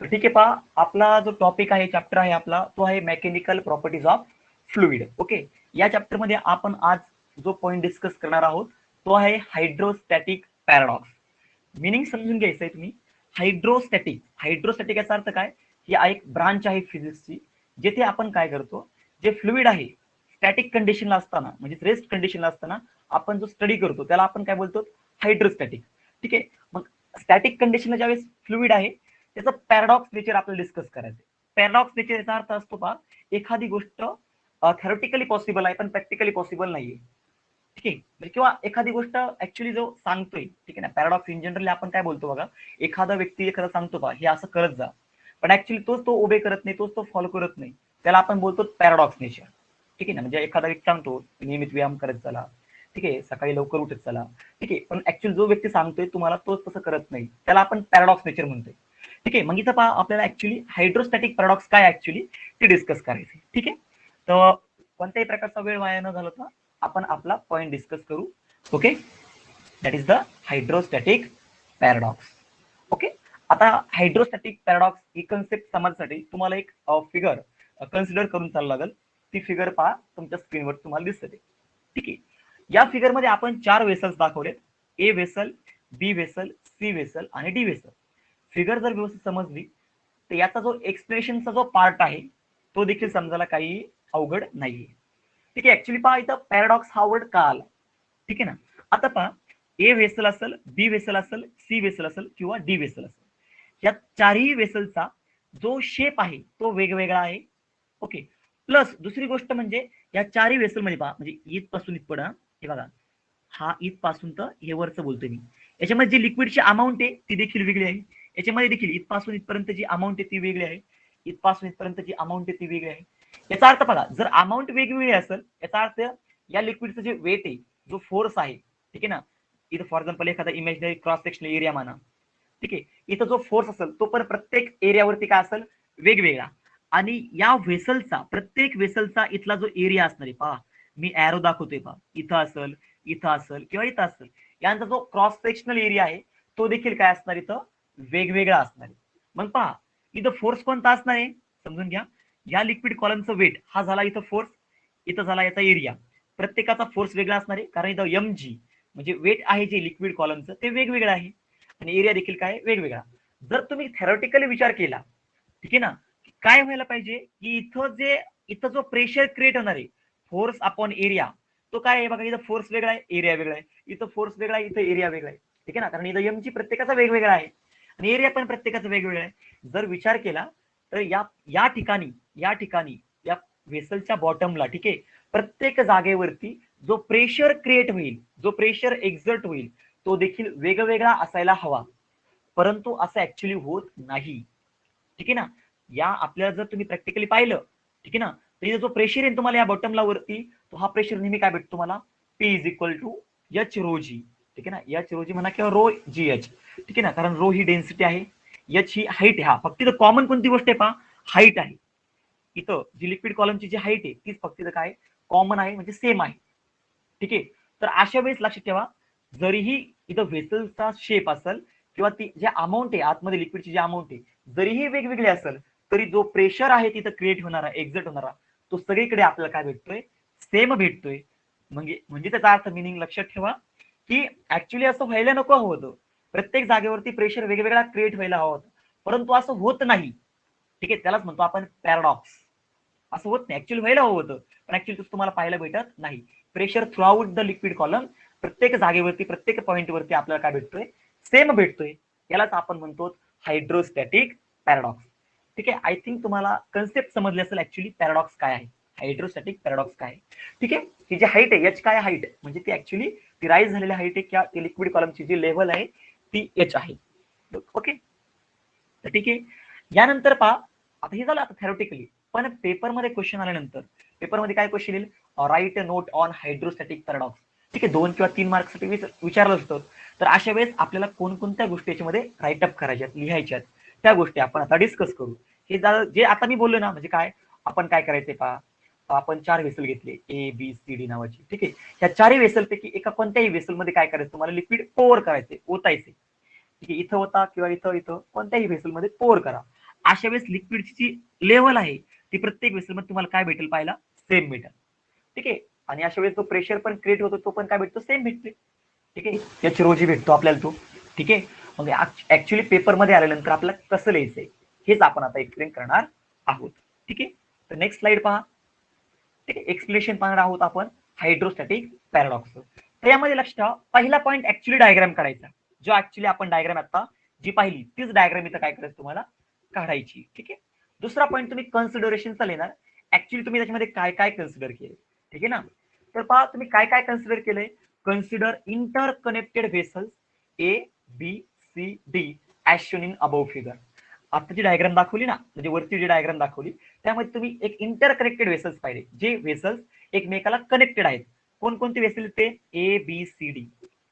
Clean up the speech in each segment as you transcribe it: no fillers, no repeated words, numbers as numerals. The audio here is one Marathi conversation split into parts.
तर ठीक आहे पहा, आपला जो टॉपिक आहे, चॅप्टर आहे आपला, तो आहे mechanical properties of fluid. Okay, या चॅप्टर मध्ये आपण आज जो पॉइंट डिस्कस करणार आहोत तो आहे हायड्रोस्टॅटिक पॅराडॉक्स. मिनिंग समजून घ्यायचं आहे तुम्ही. हायड्रोस्टॅटिक याचा अर्थ काय, ही एक ब्रांच आहे फिजिक्सची, जिथे आपण काय करतो, जे फ्लुइड आहे स्टॅटिक कंडिशनला असताना, म्हणजे रेस्ट कंडिशनला असताना आपण जो स्टडी करतो त्याला आपण काय बोलतो, हायड्रोस्टॅटिक. ठीक आहे, मग स्टॅटिक कंडिशनला ज्यावेळेस फ्लुइड आहे त्याचं पॅराडॉक्स नेचर आपल्याला डिस्कस करायचं. पॅराडॉक्स नेचर याचा अर्थ असतो पहा, एखादी गोष्ट थेरोटिकली पॉसिबल आहे पण प्रॅक्टिकली पॉसिबल नाहीये. ठीक आहे, म्हणजे किंवा एखादी गोष्ट ऍक्च्युअली जो सांगतोय, ठीक आहे ना, पॅराडॉक्स इन जनरली आपण काय बोलतो बघा, एखादा व्यक्ती एखादा सांगतो पहा हे असं करत जा, पण ऍक्च्युअली तोच तो ओबे करत नाही, तोच तो फॉलो करत नाही, त्याला आपण बोलतो पॅराडॉक्स नेचर. ठीक आहे ना, म्हणजे एखादा व्यक्ती सांगतो नियमित व्यायाम करत चला, ठीक आहे, सकाळी लवकर उठत चला, ठीक आहे, पण ऍक्च्युअली जो व्यक्ती सांगतोय तुम्हाला तोच तसं करत नाही, त्याला आपण पॅराडॉक्स नेचर म्हणतोय. ठीक आहे, मग इथं पहा आपल्याला ऍक्च्युअली हायड्रोस्टॅटिक पॅराडॉक्स काय ऍक्च्युअली ते डिस्कस करायचे. ठीक आहे, तर कोणत्याही प्रकारचा वेळ वाया न घालवता आपण आपला पॉइंट डिस्कस करू. Okay, that is the hydrostatic paradox. Okay, आता हायड्रोस्टॅटिक पॅराडॉक्स ही कन्सेप्ट समजण्यासाठी तुम्हाला एक फिगर कन्सिडर करून चालू लागेल. ती फिगर पहा तुमच्या स्क्रीनवर तुम्हाला दिसते. ठीक आहे, या फिगर मध्ये आपण 4 वेसल्स दाखवलेत, A vessel, B vessel, C vessel आणि डी वेसल. फिगर जर व्यवस्थित समजली तर याचा जो एक्सप्लेनेशनचा जो पार्ट आहे तो देखील समजायला काही अवघड नाहीये. ठीक आहे, ऍक्च्युली पहा इथं पॅराडॉक्स हा वर्ड का आला. ठीक आहे ना, आता पहा, ए वेसल असेल, बी वेसल असेल, सी वेसल असेल किंवा डी वेसल असेल, या चारही वेसलचा जो शेप आहे तो वेगवेगळा आहे. ओके, प्लस दुसरी गोष्ट म्हणजे या चारही वेसल मध्ये पहा, म्हणजे इथपासून इथपर्यंत हे बघा, हा इथपासून तर हे वरचं बोलतोय मी, याच्यामध्ये जी लिक्विडची अमाऊंट आहे ती देखील वेगळी आहे. याच्यामध्ये देखील इथपासून इथपर्यंत जी अमाऊंट आहे ती वेगळी आहे, इथपासून इथपर्यंत जी अमाऊंट आहे ती वेगळी आहे. याचा अर्थ बघा, जर अमाऊंट वेगवेगळी असेल याचा अर्थ या लिक्विडचं जे वेट आहे, जो फोर्स आहे, ठीक आहे ना, इथं फॉर एक्झाम्पल एखादा इमॅजिनरी क्रॉस सेक्शनल एरिया म्हणा, ठीक आहे, इथं जो फोर्स असेल तो पण प्रत्येक एरियावरती काय असेल, वेगवेगळा. आणि या वेसलचा, प्रत्येक वेसलचा इथला जो एरिया असणार आहे पहा, मी एरो दाखवतोय पहा, इथं असेल, इथं असेल किंवा इथं असेल, यांचा जो क्रॉस सेक्शनल एरिया आहे तो देखील काय असणार, इथं वेगवेगळा असणार आहे. मग पहा इथं फोर्स कोणता असणार आहे समजून घ्या, या लिक्विड कॉलमचा वेट हा झाला इथं फोर्स, इथं झाला याचा एरिया, प्रत्येकाचा फोर्स वेगळा असणार आहे, कारण इथं एम जी म्हणजे वेट आहे जे लिक्विड कॉलमचं ते वेगवेगळं आहे आणि एरिया देखील काय वेगवेगळा. जर तुम्ही थेरोटिकली विचार केला, ठीक आहे ना, काय व्हायला पाहिजे की इथं जो प्रेशर क्रिएट होणार आहे, फोर्स अपॉन एरिया, तो काय आहे बघा, इथं फोर्स वेगळा आहे, एरिया वेगळा आहे, इथं फोर्स वेगळा आहे, इथं एरिया वेगळा आहे. ठीक आहे ना, कारण इथं एम जी प्रत्येकाचा वेगवेगळा आहे आणि एरिया पण प्रत्येकाचा वेगवेगळा आहे. जर विचार केला तर या ठिकाणी या वेसलच्या बॉटमला, ठीक आहे, प्रत्येक जागेवरती जो प्रेशर क्रिएट होईल, जो प्रेशर एक्झर्ट होईल, तो देखील वेगवेगळा असायला हवा, परंतु असं ऍक्च्युली होत नाही. ठीक आहे ना, या आपल्याला जर तुम्ही प्रॅक्टिकली पाहिलं, ठीक आहे ना, तर जो प्रेशर आहे तुम्हाला या बॉटमला वरती, तो हा प्रेशर नेहमी काय भेटतो तुम्हाला, P is equal to H rho G. ठीक आहे ना, एच रो जी म्हणा किंवा रो जी एच. ठीक आहे ना, कारण रो ही डेन्सिटी आहे, एच ही हाईट आहे. हा फक्त इथं कॉमन कोणती गोष्ट आहे पहा, हाईट आहे. इथं जी लिक्विड कॉलमची जी हाईट आहे तीच फक्त इथं काय कॉमन आहे, म्हणजे सेम आहे. ठीक आहे, तर अशा वेळेस लक्षात ठेवा, जरीही इथं व्हेसलचा शेप असेल किंवा ती जे अमाऊंट आहे आतमध्ये लिक्विडची जी अमाऊंट आहे जरीही वेगवेगळी असेल, तरी जो प्रेशर आहे तिथं क्रिएट होणारा, एक्झर्ट होणारा, तो सगळीकडे आपल्याला काय भेटतोय, सेम भेटतोय. म्हणजे त्याचा अर्थ मिनिंग लक्षात ठेवा की ऍक्च्युली असं व्हायला नको हवं होतं, प्रत्येक जागेवरती प्रेशर वेगवेगळा क्रिएट व्हायला हवं होतं, परंतु असं होत नाही. ठीक आहे, त्यालाच म्हणतो आपण पॅराडॉक्स. असं होत नाही, ऍक्च्युअली व्हायला हवं होतं पण ऍक्च्युअली तुम्हाला पाहायला भेटत नाही. Pressure through out the liquid column, प्रत्येक जागेवरती प्रत्येक पॉईंटवरती आपल्याला काय भेटतोय, सेम भेटतोय. यालाच आपण म्हणतो हायड्रोस्टॅटिक पॅराडॉक्स. ठीक आहे, आय थिंक तुम्हाला कन्सेप्ट समजली असेल ऍक्च्युअली पॅराडॉक्स काय आहे, हायड्रोस्टॅटिक पॅराडॉक्स काय आहे. ठीक आहे, ही जी हाईट आहे एच काय हाईट, म्हणजे ती ऍक्च्युअली ती राईज झालेली हाईट आहे किंवा ती लिक्विड कॉलमची जी लेव्हल आहे ती एच आहे. ओके, तर ठीक आहे, यानंतर पहा, आता हे झालं आता थेरोटिकली, पण पेपरमध्ये क्वेश्चन आल्यानंतर पेपरमध्ये काय क्वेश्चन येईल, write note on hydrostatic paradox. ठीक आहे, 2 किंवा 3 मार्क्ससाठी विचारलं असतं, तर अशा वेळेस आपल्याला कोणकोणत्या गोष्टी याच्यामध्ये राईटअप करायच्यात, लिहायच्यात, त्या गोष्टी आपण आता डिस्कस करू. हे जे आता मी बोललो ना, म्हणजे काय आपण काय करायचंय पहा, आपण 4 वेसल घेतले ए बी सी डी नावाची. ठीक आहे, ह्या 4 वेसलपैकी एका कोणत्याही वेसलमध्ये काय करायचं, तुम्हाला लिक्विड पोअर करायचे, ओतायचे. ठीक आहे, इथं होता किंवा इथं इथं कोणत्याही वेसलमध्ये पोअर करा अशा वेळेस लिक्विडची जी लेवल आहे ती प्रत्येक वेसलमध्ये तुम्हाला काय भेटेल पाहायला, सेम भेटेल. ठीक आहे. आणि अशा वेळेस जो प्रेशर पण क्रिएट होतो तो पण काय भेटतो, सेम भेटते. ठीक आहे. एच रोजी भेटतो आपल्याला तो. ठीक आहे. मग ऍक्च्युली पेपरमध्ये आल्यानंतर आपल्याला कसं लिहायचंय हेच आपण आता एक्सप्लेन करणार आहोत. ठीक आहे. तर नेक्स्ट स्लाइड पहा. ठीक आहे. एक्सप्लेनेशन पाहणार आहोत आपण हायड्रोस्टॅटिक पॅराडॉक्स. तर यामध्ये लक्ष ठेवा, पहिला पॉईंट ऍक्च्युली डायग्राम काढायचा. जो ऍक्च्युली आपण डायग्राम आता जी पाहिली तीच डायग्राम इथं काय करायचं तुम्हाला काढायची. ठीक आहे. दुसरा पॉईंट तुम्ही कन्सिडरेशनचा लिहिणार. ऍक्च्युली तुम्ही त्याच्यामध्ये काय काय कन्सिडर केले. ठीक आहे ना. तर पहा तुम्ही काय काय कन्सिडर केलंय. Consider interconnected vessels A B C D as shown in above figure. आता जी डायग्राम दाखवली ना, म्हणजे वरती जी डायग्राम दाखवली त्यामध्ये तुम्ही एक इंटर कनेक्टेड वेसल्स पाहिले, जे वेसल्स एकमेकाला कनेक्टेड आहेत. कोणकोणते वेसल ते, ए बी सी डी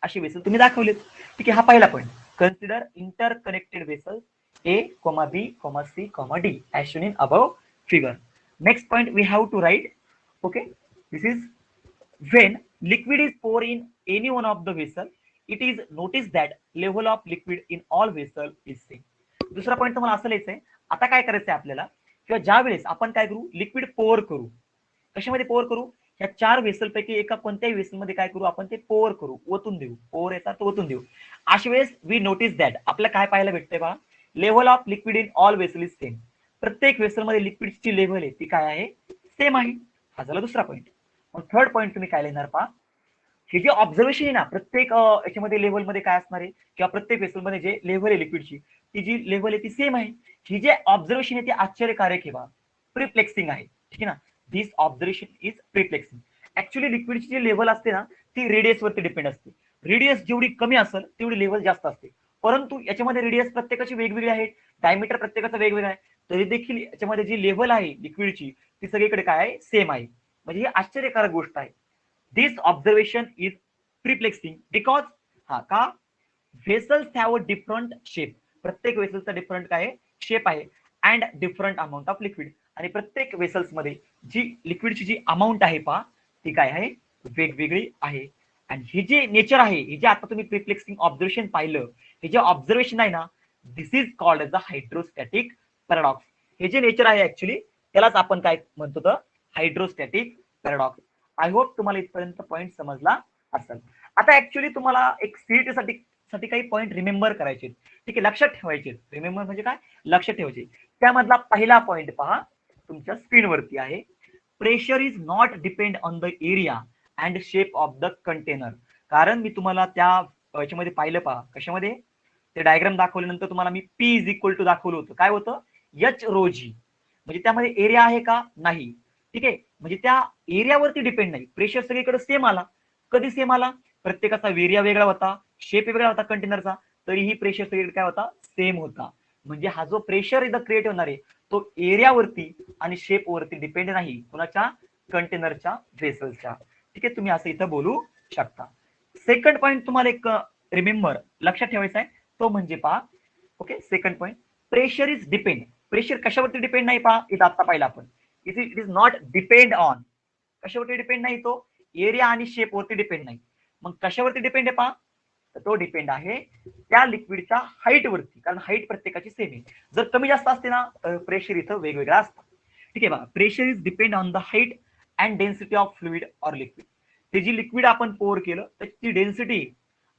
असे वेसल तुम्ही दाखवलेत. ठीक आहे. हा पहिला point, consider interconnected vessels A comma B comma C comma D as shown in above figure. Next point we have to write. Okay, this is when liquid is poured in any one of the vessel, it is noticed that level of liquid in all vessel is same. दुसरा पॉईंट तुम्हाला असं लिहायचंय. आता काय करायचंय आपल्याला, किंवा ज्या वेळेस आपण काय करू, लिक्विड पोअर करू. कशामध्ये पोअर करू, ह्या 4 वेसल पैकी एका कोणत्याही वेसल मध्ये काय करू आपण, ते पोअर करू, ओतून देऊ. पोअर याचा तो ओतून देऊ. अशा वेळेस वी नोटीस दॅट आपल्याला काय पाहायला भेटतंय पहा, level of liquid in all vessel is same. प्रत्येक वेसल मध्ये लिक्विडची लेव्हल आहे ती काय आहे, सेम आहे. हा झाला दुसरा पॉईंट. मग थर्ड पॉईंट तुम्ही काय लिहिणार पहा, हे जे ऑब्झर्वेशन आहे ना, प्रत्येक याच्यामध्ये लेव्हल मध्ये काय असणार आहे, किंवा प्रत्येक वेसल मध्ये जे लेव्हल आहे लिक्विडची ती जी लेव्हल आहे ती सेम आहे. ही जे ऑब्झर्वेशन आहे ते आश्चर्यकारक आहे, प्रिफ्लेक्सिंग आहे. ठीक आहे ना. This observation is perplexing. Actually लिक्विडची जी लेव्हल असते ना ती रेडियस वरती डिपेंड असते. रेडियस जेवढी कमी असेल तेवढी लेव्हल जास्त असते. परंतु याच्यामध्ये रेडियस प्रत्येकाची वेगवेगळी आहे, डायमीटर प्रत्येकाचा वेगवेगळा आहे, तरी देखील याच्यामध्ये जी लेव्हल आहे लिक्विडची ती सगळीकडे काय आहे, सेम आहे. म्हणजे ही आश्चर्यकारक गोष्ट आहे. दिस ऑब्झर्वेशन इज प्रिफ्लेक्सिंग बिकॉज हा का, vessels have a different shape. प्रत्येक वेसलचा डिफरंट काय शेप आहे, and different amount of liquid. आणि प्रत्येक वेसल्स मध्ये जी लिक्विडची जी अमाऊंट आहे पहा ती काय आहे, वेगवेगळी आहे. आणि हे जे नेचर आहे, हे जे आता तुम्ही प्रिफ्लेक्सिंग ऑब्झर्वेशन पाहिलं, हे जे ऑब्झर्वेशन आहे ना, this is called as the hydrostatic paradox. हे जे नेचर आहे ऍक्च्युली त्यालाच आपण काय म्हणतो, तर हायड्रोस्टॅटिक पॅराडॉक्स. आय होप तुम्हाला इथपर्यंत पॉईंट समजला असेल. आता ऍक्च्युली तुम्हाला एक सीईटी साठी काही पॉईंट रिमेंबर करायचे. ठीक आहे, लक्षात ठेवायचे. रिमेंबर म्हणजे काय, लक्षात ठेवायचे. त्यामधला पहिला पॉईंट पहा तुमच्या स्क्रीनवरती आहे. Pressure is not depend on the area and shape of the container. कारण मी तुम्हाला त्या याच्यामध्ये पाहिलं पहा, कशामध्ये, ते डायग्राम दाखवल्यानंतर तुम्हाला मी पी इज इक्वल टू दाखवलं होतं. काय होतं, एच रो जी. म्हणजे त्यामध्ये एरिया आहे का, नाही. ठीक आहे. म्हणजे त्या एरियावरती डिपेंड नाही. प्रेशर सगळीकडे सेम आला. कधी सेम आला, प्रत्येकाचा एरिया वेगळा होता, शेप वेगळा होता कंटेनरचा, तरीही प्रेशर सगळीकडे काय होता, सेम होता. म्हणजे हा जो प्रेशर इथं क्रिएट होणार आहे तो एरियावरती आणि शेप वरती डिपेंड नाही, कुणाच्या, कंटेनरच्या, व्हेसलच्या. ठीक आहे, तुम्ही असं इथं बोलू शकता. सेकंड पॉईंट तुम्हाला एक रिमेंबर लक्षात ठेवायचा आहे, तो म्हणजे पहा. Okay, second point, pressure is depend. Pressure कशावरती डिपेंड नाही पहा, इथं आता पाहिलं आपण. It is not depend on. कशावरती डिपेंड नाही, तो एरिया आणि शेप वरती डिपेंड नाही. मग कशावरती डिपेंड आहे पहा, तर तो डिपेंड आहे त्या लिक्विडच्या हाईट वरती. कारण हाईट प्रत्येकाची सेम आहे. जर कमी जास्त असते ना तर प्रेशर इथं वेगवेगळा असतं. ठीक आहे बघा, pressure is depend on the height and density of fluid or liquid. ते जी लिक्विड आपण पोअर केलं त्याची डेन्सिटी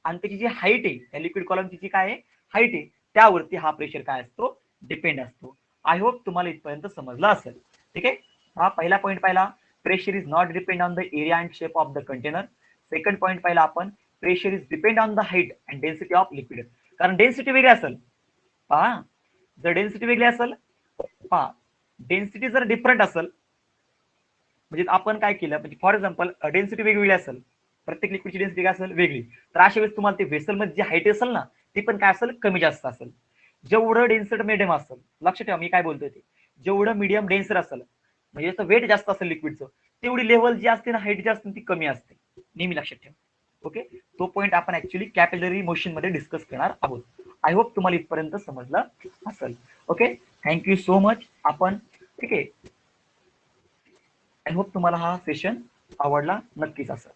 आणि त्याची जी हाईट आहे, त्या लिक्विड कॉलमची जी काय आहे हाईट आहे, त्यावरती हा प्रेशर काय असतो, डिपेंड असतो. आय होप तुम्हाला इथपर्यंत समजलं असेल. ठीक आहे. हा पहिला पॉईंट पाहिला, pressure is not depend on the area and shape of the container. Second point पाहिला आपण, pressure is depend on the height and density of liquid. कारण डेन्सिटी वेगळी असेल पहा, जर डेन्सिटी वेगळी असेल पहा, डेन्सिटी जर डिफरंट असेल म्हणजे आपण काय केलं, म्हणजे फॉर एक्झाम्पल डेन्सिटी वेगवेगळी असेल, प्रत्येक लिक्विडची डेन्सिटी काय असेल वेगळी, तर अशा वेळेस तुम्हाला ते व्हेसल मध्ये जी हाईट असेल ना ती पण काय असेल, कमी जास्त असेल. जेवढं डेन्सर मिडियम असेल, लक्षात ठेवा मी काय बोलतोय ते, जेवढं मिडियम डेन्सर असेल म्हणजे त्याचं वेट जास्त असेल लिक्विडचं, तेवढी लेवल जी असते ना, हाईट जी असते ती कमी असते. नेहमी लक्षात ठेवा. ओके, तो पॉईंट आपण ऍक्च्युली कॅपिलरी मोशन मध्ये डिस्कस करणार आहोत. आय होप तुम्हाला इथपर्यंत समजलं असेल. Okay, thank you so much. आपण ठीक आहे, आय होप तुम्हाला हा सेशन आवडला नक्कीच असेल.